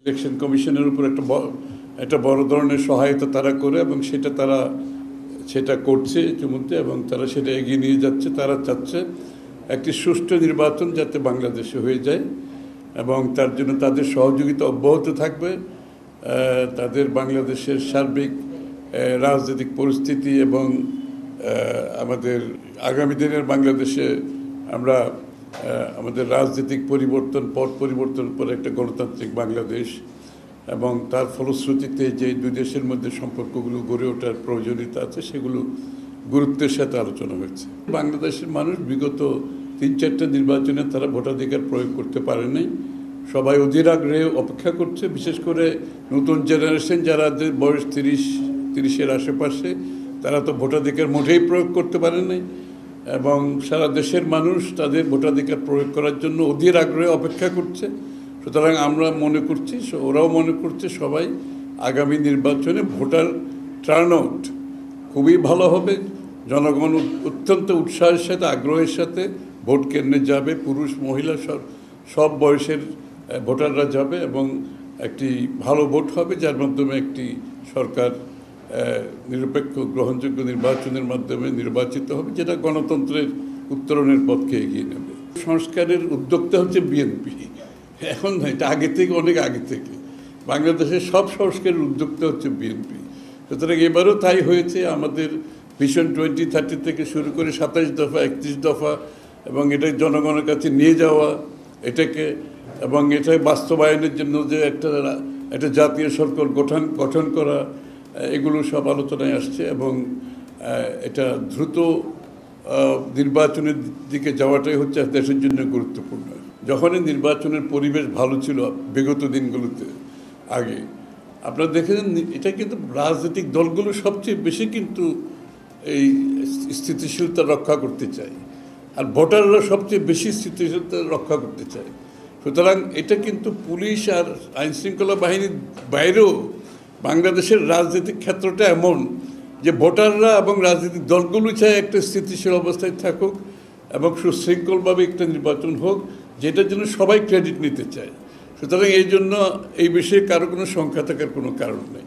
Election কমিশনের উপর একটা বড় ধরনের সহায়তা তারা করে এবং সেটা করছে ইতিমধ্যে এবং তারা সেটা এগিয়ে নিয়ে যাচ্ছে। তারা চাচ্ছে একটি সুষ্ঠু নির্বাচন যাতে বাংলাদেশে হয়ে যায় এবং তার জন্য তাদের সহযোগিতা অব্যাহত থাকবে। তাদের বাংলাদেশের সার্বিক রাজনৈতিক পরিস্থিতি এবং আমাদের আগামী দিনের বাংলাদেশে আমরা আমাদের রাজনৈতিক পথ পরিবর্তন করে একটা গণতান্ত্রিক বাংলাদেশ এবং তার ফলশ্রুতিতে যে দুই দেশের মধ্যে সম্পর্কগুলো গড়ে ওঠার প্রয়োজনীয়তা আছে সেগুলো গুরুত্বের সাথে আলোচনা হয়েছে। বাংলাদেশের মানুষ বিগত 3-4টা নির্বাচনে তারা ভোটাধিকার প্রয়োগ করতে পারে নাই। সবাই অধীর আগ্রহে অপেক্ষা করছে, বিশেষ করে নতুন জেনারেশন যারা বয়স 30-এর আশেপাশে, তারা তো ভোটাধিকার মোটেই প্রয়োগ করতে পারে নাই এবং সারা দেশের মানুষ তাদের ভোটাধিকার প্রয়োগ করার জন্য অধীর আগ্রহে অপেক্ষা করছে। সুতরাং আমরা মনে করছি, ওরাও মনে করছে, সবাই আগামী নির্বাচনে ভোটার টার্ন আউট খুবই ভালো হবে। জনগণ অত্যন্ত উৎসাহের সাথে আগ্রহের সাথে ভোট কেন্দ্রে যাবে, পুরুষ মহিলা সব বয়সের ভোটাররা যাবে এবং একটি ভালো ভোট হবে যার মাধ্যমে একটি সরকার নিরপেক্ষ গ্রহণযোগ্য নির্বাচনের মাধ্যমে নির্বাচিত হবে, যেটা গণতন্ত্রের উত্তরণের পথকে এগিয়ে নেবে। সংস্কারের উদ্যোক্তা হচ্ছে বিএনপি, এখন না, এটা অনেক আগে থেকে বাংলাদেশের সব সংস্কারের উদ্যোক্তা হচ্ছে বিএনপি। সুতরাং এবারও তাই হয়েছে। আমাদের ভিশন 2030 থেকে শুরু করে 27 দফা 31 দফা এবং এটা জনগণের কাছে নিয়ে যাওয়া এটাকে এবং এটা বাস্তবায়নের জন্য যে একটা জাতীয় সরকার গঠন করা, এগুলো সব আলোচনায় আসছে এবং এটা দ্রুত নির্বাচনের দিকে যাওয়াটাই হচ্ছে দেশের জন্য গুরুত্বপূর্ণ। যখনই নির্বাচনের পরিবেশ ভালো ছিল বিগত দিনগুলোতে আগে, আপনারা দেখেছেন এটা কিন্তু রাজনৈতিক দলগুলো সবচেয়ে বেশি কিন্তু এই স্থিতিশীলতা রক্ষা করতে চায় আর ভোটাররা সবচেয়ে বেশি স্থিতিশীলতা রক্ষা করতে চায়। সুতরাং এটা কিন্তু পুলিশ আর আইনশৃঙ্খলা বাহিনীর বাইরেও বাংলাদেশের রাজনৈতিক ক্ষেত্রটা এমন যে ভোটাররা এবং রাজনৈতিক দলগুলো চায় একটা স্থিতিশীল অবস্থায় থাকুক এবং সুশৃঙ্খলভাবে একটা নির্বাচন হোক, যেটার জন্য সবাই ক্রেডিট নিতে চায়। সুতরাং এই জন্য এই বিষয়ে কারো কোনো শঙ্কা থাকার কোনো কারণ নেই।